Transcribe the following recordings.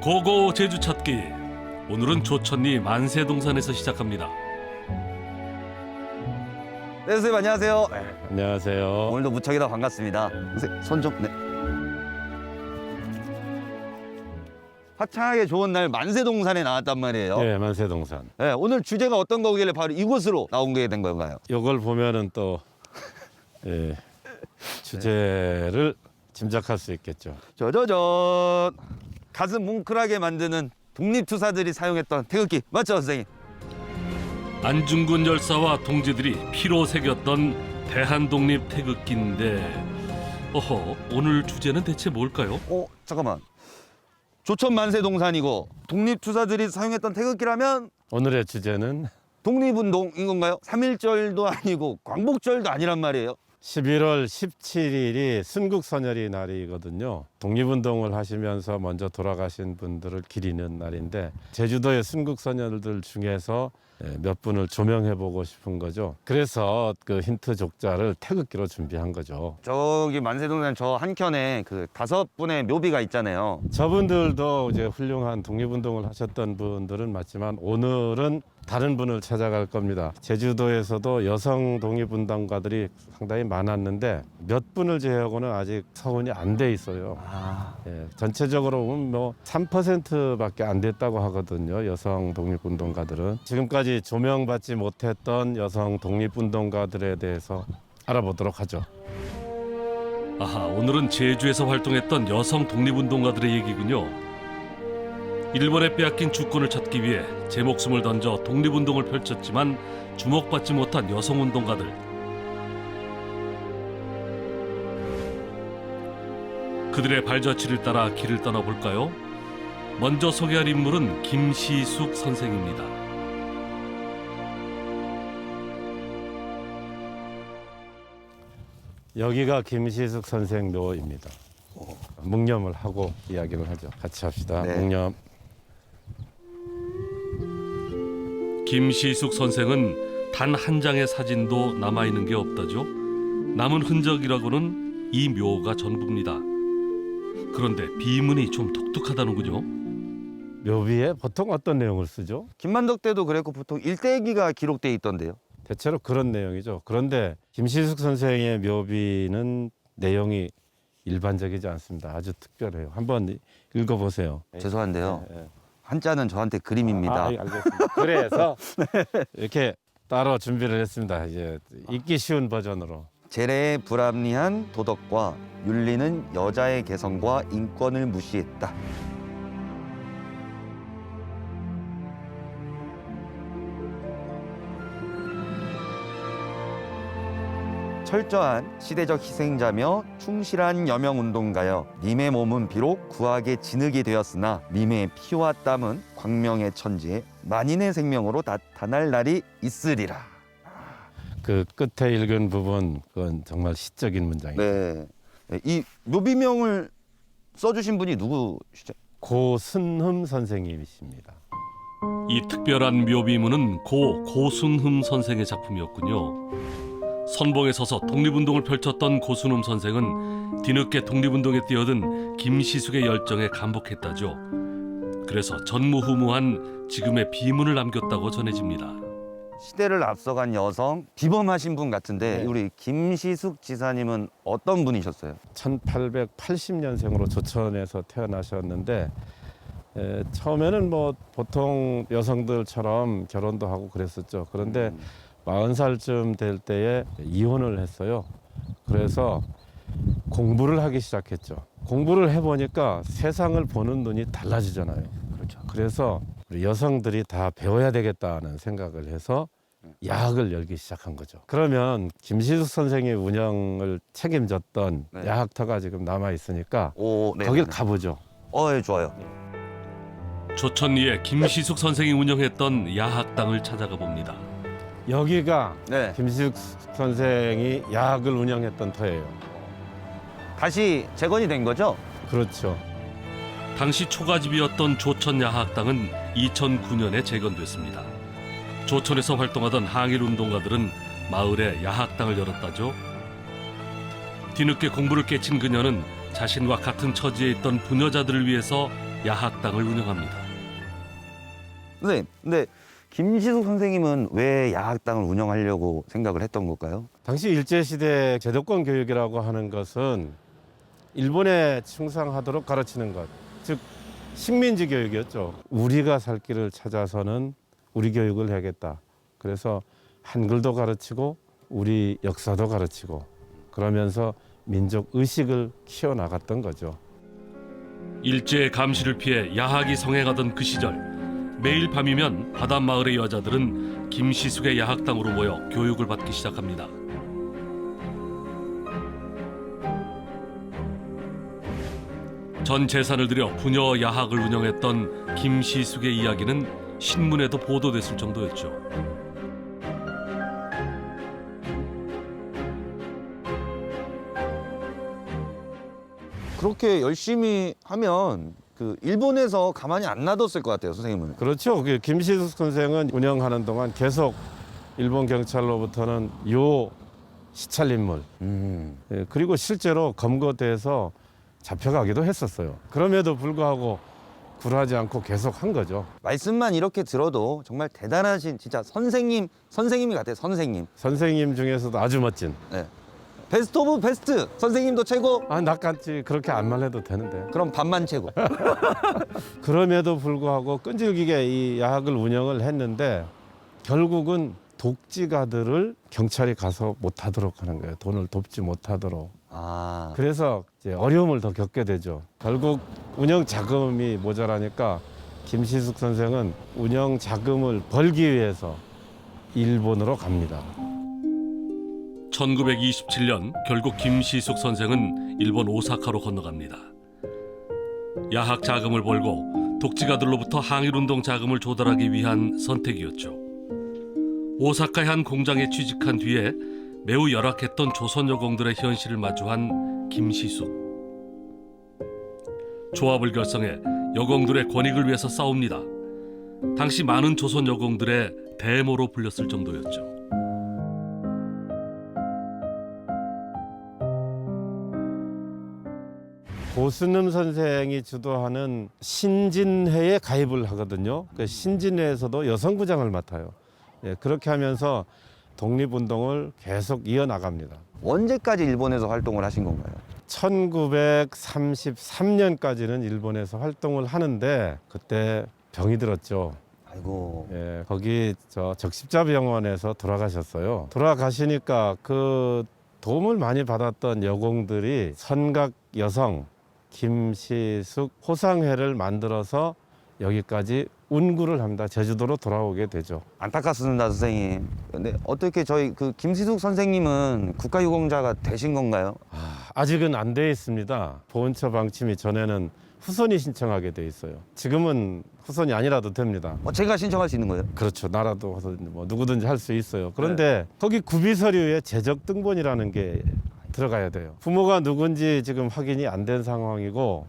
고고 제주 찾기. 오늘은 조천리 만세동산에서 시작합니다. 네, 선생님 안녕하세요. 안녕하세요. 오늘도 무척이나 반갑습니다. 선생님 손 좀. 네. 화창하게 좋은 날 만세동산에 나왔단 말이에요. 네, 만세동산. 네, 오늘 주제가 어떤 거길래 바로 이곳으로 나온 게 된 건가요? 이걸 보면은 또 예, 주제를 짐작할 수 있겠죠. 짜자잔. 가슴 뭉클하게 만드는 독립투사들이 사용했던 태극기 맞죠, 선생님? 안중근 열사와 동지들이 피로 새겼던 대한독립 태극기인데, 어허, 오늘 주제는 대체 뭘까요? 잠깐만. 조천 만세동산이고 독립투사들이 사용했던 태극기라면 오늘의 주제는 독립운동인 건가요? 3.1절도 아니고 광복절도 아니란 말이에요. 11월 17일이 순국선열이 날이거든요. 독립운동을 하시면서 먼저 돌아가신 분들을 기리는 날인데 제주도의 순국선열들 중에서 몇 분을 조명해보고 싶은 거죠. 그래서 그 힌트 족자를 태극기로 준비한 거죠. 저기 만세동산 저 한켠에 그 5분의 묘비가 있잖아요. 저분들도 이제 훌륭한 독립운동을 하셨던 분들은 맞지만 오늘은 다른 분을 찾아갈 겁니다. 제주도에서도 여성 독립운동가들이 상당히 많았는데 몇 분을 제외하고는 아직 서훈이 안 돼 있어요. 예, 전체적으로 보면 뭐 3%밖에 안 됐다고 하거든요. 여성 독립운동가들은. 지금까지 조명받지 못했던 여성 독립운동가들에 대해서 알아보도록 하죠. 아하, 오늘은 제주에서 활동했던 여성 독립운동가들의 얘기군요. 일본에 빼앗긴 주권을 찾기 위해 제 목숨을 던져 독립운동을 펼쳤지만 주목받지 못한 여성운동가들. 그들의 발자취를 따라 길을 떠나볼까요? 먼저 소개할 인물은 김시숙 선생입니다. 여기가 김시숙 선생 묘입니다. 묵념을 하고 이야기를 하죠. 같이 합시다. 네. 묵념. 김시숙 선생은 단 한 장의 사진도 남아있는 게 없다죠. 남은 흔적이라고는 이 묘가 전부입니다. 그런데 비문이 좀 독특하다는군요. 묘비에 보통 어떤 내용을 쓰죠? 김만덕 때도 그랬고 보통 일대기가 기록돼 있던데요. 대체로 그런 내용이죠. 그런데 김시숙 선생의 묘비는 내용이 일반적이지 않습니다. 아주 특별해요. 한번 읽어보세요. 죄송한데요. 네, 네. 한자는 저한테 그림입니다. 알겠습니다. 그래서 이렇게 따로 준비를 했습니다. 이제 읽기 쉬운 버전으로. 재래의 불합리한 도덕과 윤리는 여자의 개성과 인권을 무시했다. 철저한 시대적 희생자며 충실한 여명운동가여 님의 몸은 비록 구하게 진흙이 되었으나 님의 피와 땀은 광명의 천지에 만인의 생명으로 나타날 날이 있으리라. 그 끝에 읽은 부분 그건 정말 시적인 문장이에요. 네, 이 묘비명을 써주신 분이 누구시죠? 고순흠 선생님이십니다. 이 특별한 묘비문은 고순흠 선생의 작품이었군요. 선봉에 서서 독립운동을 펼쳤던 고순흠 선생은 뒤늦게 독립운동에 뛰어든 김시숙의 열정에 감복했다죠. 그래서 전무후무한 지금의 비문을 남겼다고 전해집니다. 시대를 앞서간 여성, 비범하신 분 같은데 네. 우리 김시숙 지사님은 어떤 분이셨어요? 1880년생으로 조천에서 태어나셨는데 처음에는 뭐 보통 여성들처럼 결혼도 하고 그랬었죠. 그런데 40살쯤 될 때에 이혼을 했어요. 그래서 공부를 하기 시작했죠. 공부를 해보니까 세상을 보는 눈이 달라지잖아요. 그렇죠. 그래서 우리 여성들이 다 배워야 되겠다는 생각을 해서 야학을 열기 시작한 거죠. 그러면 김시숙 선생이 운영을 책임졌던 네. 야학터가 지금 남아 있으니까 네. 거길 가보죠. 예, 좋아요. 조천리에 김시숙 선생이 운영했던 야학당을 찾아가 봅니다. 여기가 네. 김시숙 선생이 야학을 운영했던 터예요. 다시 재건이 된 거죠? 그렇죠. 당시 초가집이었던 조천 야학당은 2009년에 재건됐습니다. 조천에서 활동하던 항일 운동가들은 마을에 야학당을 열었다죠. 뒤늦게 공부를 깨친 그녀는 자신과 같은 처지에 있던 부녀자들을 위해서 야학당을 운영합니다. 선생님, 근데 김시숙 선생님은 왜 야학당을 운영하려고 생각을 했던 걸까요? 당시 일제시대 제도권 교육이라고 하는 것은 일본에 충성하도록 가르치는 것, 즉 식민지 교육이었죠. 우리가 살 길을 찾아서는 우리 교육을 해야겠다. 그래서 한글도 가르치고 우리 역사도 가르치고 그러면서 민족 의식을 키워나갔던 거죠. 일제의 감시를 피해 야학이 성행하던 그 시절, 매일 밤이면 바닷마을의 여자들은 김시숙의 야학당으로 모여 교육을 받기 시작합니다. 전 재산을 들여 부녀 야학을 운영했던 김시숙의 이야기는 신문에도 보도됐을 정도였죠. 그렇게 열심히 하면 그 일본에서 가만히 안 놔뒀을 것 같아요, 선생님은. 그렇죠. 김시숙 선생은 운영하는 동안 계속 일본 경찰로부터는 요 시찰인물, 그리고 실제로 검거돼서 잡혀가기도 했었어요. 그럼에도 불구하고 굴하지 않고 계속 한 거죠. 말씀만 이렇게 들어도 정말 대단하신 진짜 선생님이 같아요, 선생님. 선생님 중에서도 아주 멋진. 네. 베스트 오브 베스트, 선생님도 최고. 나같이 그렇게 안 말해도 되는데. 그럼 반만 최고. 그럼에도 불구하고 끈질기게 이 야학을 운영을 했는데 결국은 독지가들을 경찰이 가서 못하도록 하는 거예요. 돈을 돕지 못하도록. 아, 그래서 이제 어려움을 더 겪게 되죠. 결국 운영 자금이 모자라니까 김시숙 선생은 운영 자금을 벌기 위해서 일본으로 갑니다. 1927년 결국 김시숙 선생은 일본 오사카로 건너갑니다. 야학 자금을 벌고 독지가들로부터 항일운동 자금을 조달하기 위한 선택이었죠. 오사카의 한 공장에 취직한 뒤에 매우 열악했던 조선 여공들의 현실을 마주한 김시숙. 조합을 결성해 여공들의 권익을 위해서 싸웁니다. 당시 많은 조선 여공들의 대모로 불렸을 정도였죠. 고순름 선생이 주도하는 신진회에 가입을 하거든요. 그 신진회에서도 여성부장을 맡아요. 예, 그렇게 하면서 독립운동을 계속 이어나갑니다. 언제까지 일본에서 활동을 하신 건가요? 1933년까지는 일본에서 활동을 하는데 그때 병이 들었죠. 아이고. 예, 거기 적십자병원에서 돌아가셨어요. 돌아가시니까 그 도움을 많이 받았던 여공들이 선각 여성 김시숙 호상회를 만들어서 여기까지 운구를 합니다. 제주도로 돌아오게 되죠. 안타깝습니다, 선생님. 근데 어떻게 저희 그 김시숙 선생님은 국가유공자가 되신 건가요? 아직은 안 돼 있습니다. 보훈처 방침이 전에는 후손이 신청하게 돼 있어요. 지금은 후손이 아니라도 됩니다. 제가 신청할 수 있는 거예요? 그렇죠. 나라도 뭐 누구든지 할 수 있어요. 그런데 거기 구비 서류에 재적 등본이라는 게 들어가야 돼요. 부모가 누군지 지금 확인이 안 된 상황이고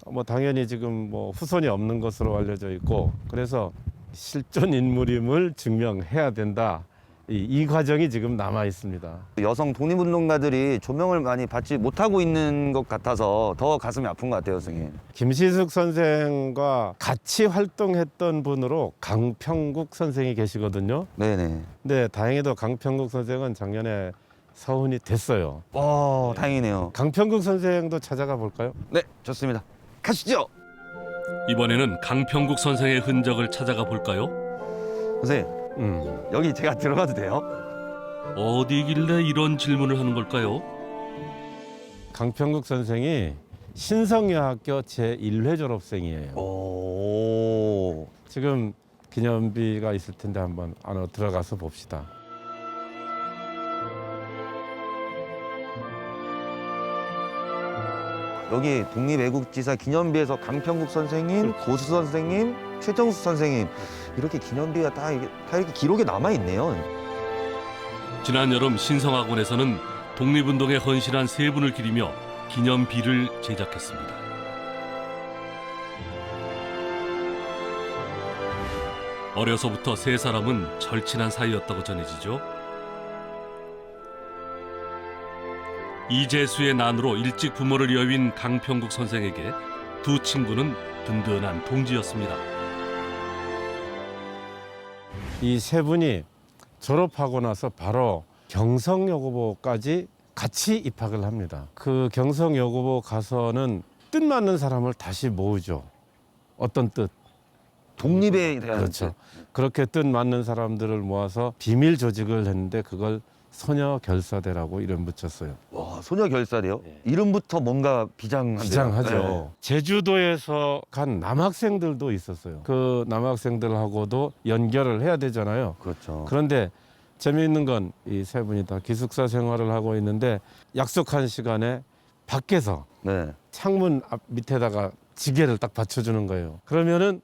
뭐 당연히 지금 뭐 후손이 없는 것으로 알려져 있고 그래서 실존 인물임을 증명해야 된다. 이 과정이 지금 남아 있습니다. 여성 독립운동가들이 조명을 많이 받지 못하고 있는 것 같아서 더 가슴이 아픈 것 같아요, 선생님. 김시숙 선생과 같이 활동했던 분으로 강평국 선생이 계시거든요. 네네. 근데 다행히도 강평국 선생은 작년에 서훈이 됐어요. 다행이네요. 강평국 선생도 찾아가 볼까요? 네, 좋습니다. 가시죠. 이번에는 강평국 선생의 흔적을 찾아가 볼까요? 선생님, 여기 제가 들어가도 돼요? 어디길래 이런 질문을 하는 걸까요? 강평국 선생이 신성여학교 제1회 졸업생이에요. 오. 지금 기념비가 있을 텐데 한번 안으로 들어가서 봅시다. 여기 독립애국지사 기념비에서 강평국 선생님, 고수 선생님, 최정수 선생님 이렇게 기념비가 다 이렇게 기록에 남아 있네요. 지난 여름 신성학원에서는 독립운동에 헌신한 세 분을 기리며 기념비를 제작했습니다. 어려서부터 세 사람은 절친한 사이였다고 전해지죠. 이재수의 난으로 일찍 부모를 여윈 강평국 선생에게 두 친구는 든든한 동지였습니다. 이 세 분이 졸업하고 나서 바로 경성여고부까지 같이 입학을 합니다. 그 경성여고부 가서는 뜻맞는 사람을 다시 모으죠. 어떤 뜻? 독립에 대한 그렇죠. 그렇게 뜻 맞는 사람들을 모아서 비밀 조직을 했는데 그걸 소녀결사대라고 이름 붙였어요. 와, 소녀결사대요? 이름부터 뭔가 비장한데요. 비장하죠. 제주도에서 간 남학생들도 있었어요. 그 남학생들하고도 연결을 해야 되잖아요. 그렇죠. 그런데 재미있는 건 이 세 분이 다 기숙사 생활을 하고 있는데 약속한 시간에 밖에서 네. 창문 앞 밑에다가 지게를 딱 받쳐주는 거예요. 그러면은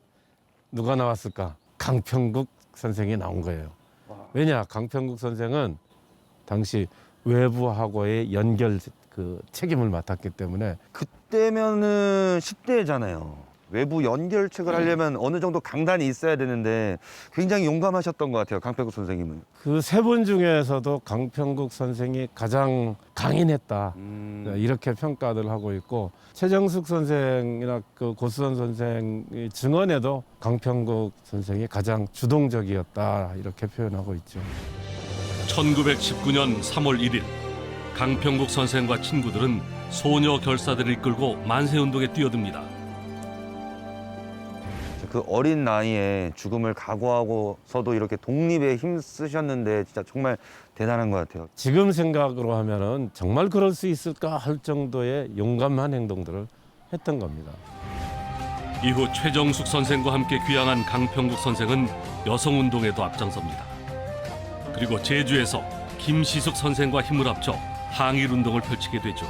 누가 나왔을까? 강평국 선생이 나온 거예요. 왜냐? 강평국 선생은 당시 외부하고의 연결 그 책임을 맡았기 때문에 그때면은 10대잖아요. 외부 연결책을 하려면 어느 정도 강단이 있어야 되는데 굉장히 용감하셨던 것 같아요. 강평국 선생님은. 그 세 분 중에서도 강평국 선생이 가장 강인했다. 이렇게 평가를 하고 있고 최정숙 선생이나 그 고수선 선생의 증언에도 강평국 선생이 가장 주동적이었다 이렇게 표현하고 있죠. 1919년 3월 1일 강평국 선생과 친구들은 소녀 결사대를 이끌고 만세운동에 뛰어듭니다. 그 어린 나이에 죽음을 각오하고서도 이렇게 독립에 힘쓰셨는데 진짜 정말 대단한 것 같아요. 지금 생각으로 하면은 정말 그럴 수 있을까 할 정도의 용감한 행동들을 했던 겁니다. 이후 최정숙 선생과 함께 귀향한 강평국 선생은 여성운동에도 앞장섭니다. 그리고 제주에서 김시숙 선생과 힘을 합쳐 항일운동을 펼치게 되죠.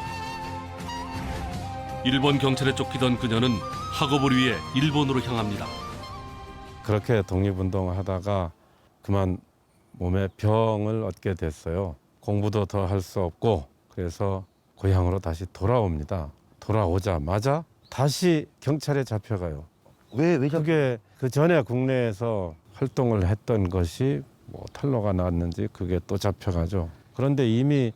일본 경찰에 쫓기던 그녀는 학업을 위해 일본으로 향합니다. 그렇게 독립운동을 하다가 그만 몸에 병을 얻게 됐어요. 공부도 더 할 수 없고 그래서 고향으로 다시 돌아옵니다. 돌아오자마자 다시 경찰에 잡혀가요. 왜 그게 그 전에 국내에서 활동을 했던 것이 뭐 탄로가 났는지 그게 또 잡혀가죠. 그런데 이미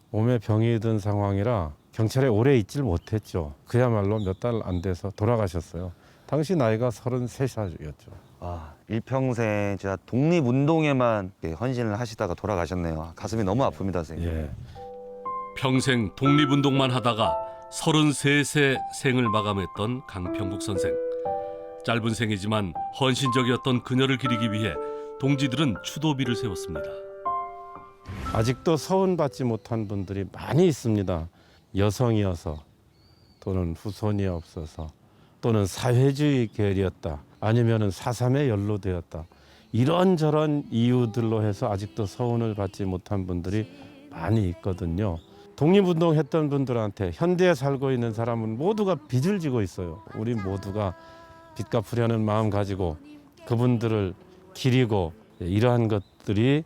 몸에 병이 든 상황이라 경찰에 오래 있질 못했죠. 그야말로 몇 달 안 돼서 돌아가셨어요. 당시 나이가 33살이었죠. 일평생 진짜 독립운동에만 헌신을 하시다가 돌아가셨네요. 가슴이 너무 아픕니다, 선생님. 예. 평생 독립운동만 하다가 33세 생을 마감했던 강평국 선생. 짧은 생이지만 헌신적이었던 그녀를 기리기 위해 동지들은 추도비를 세웠습니다. 아직도 서운받지 못한 분들이 많이 있습니다. 여성이어서 또는 후손이 없어서 또는 사회주의 계열이었다. 아니면은 4.3에 연루되었다. 이런저런 이유들로 해서 아직도 서운을 받지 못한 분들이 많이 있거든요. 독립운동 했던 분들한테 현대에 살고 있는 사람은 모두가 빚을 지고 있어요. 우리 모두가 빚 갚으려는 마음 가지고 그분들을 기리고 이러한 것들이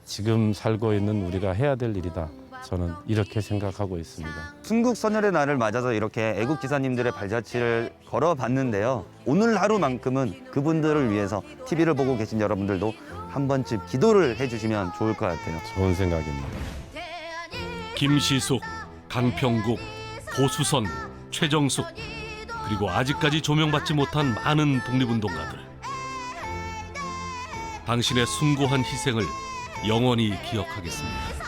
지금 살고 있는 우리가 해야 될 일이다. 저는 이렇게 생각하고 있습니다. 순국 선열의 날을 맞아서 이렇게 애국 지사님들의 발자취를 걸어봤는데요. 오늘 하루만큼은 그분들을 위해서 TV를 보고 계신 여러분들도 한 번쯤 기도를 해주시면 좋을 것 같아요. 좋은 생각입니다. 김시숙, 강평국, 고수선, 최정숙 그리고 아직까지 조명받지 못한 많은 독립운동가들. 당신의 숭고한 희생을 영원히 기억하겠습니다.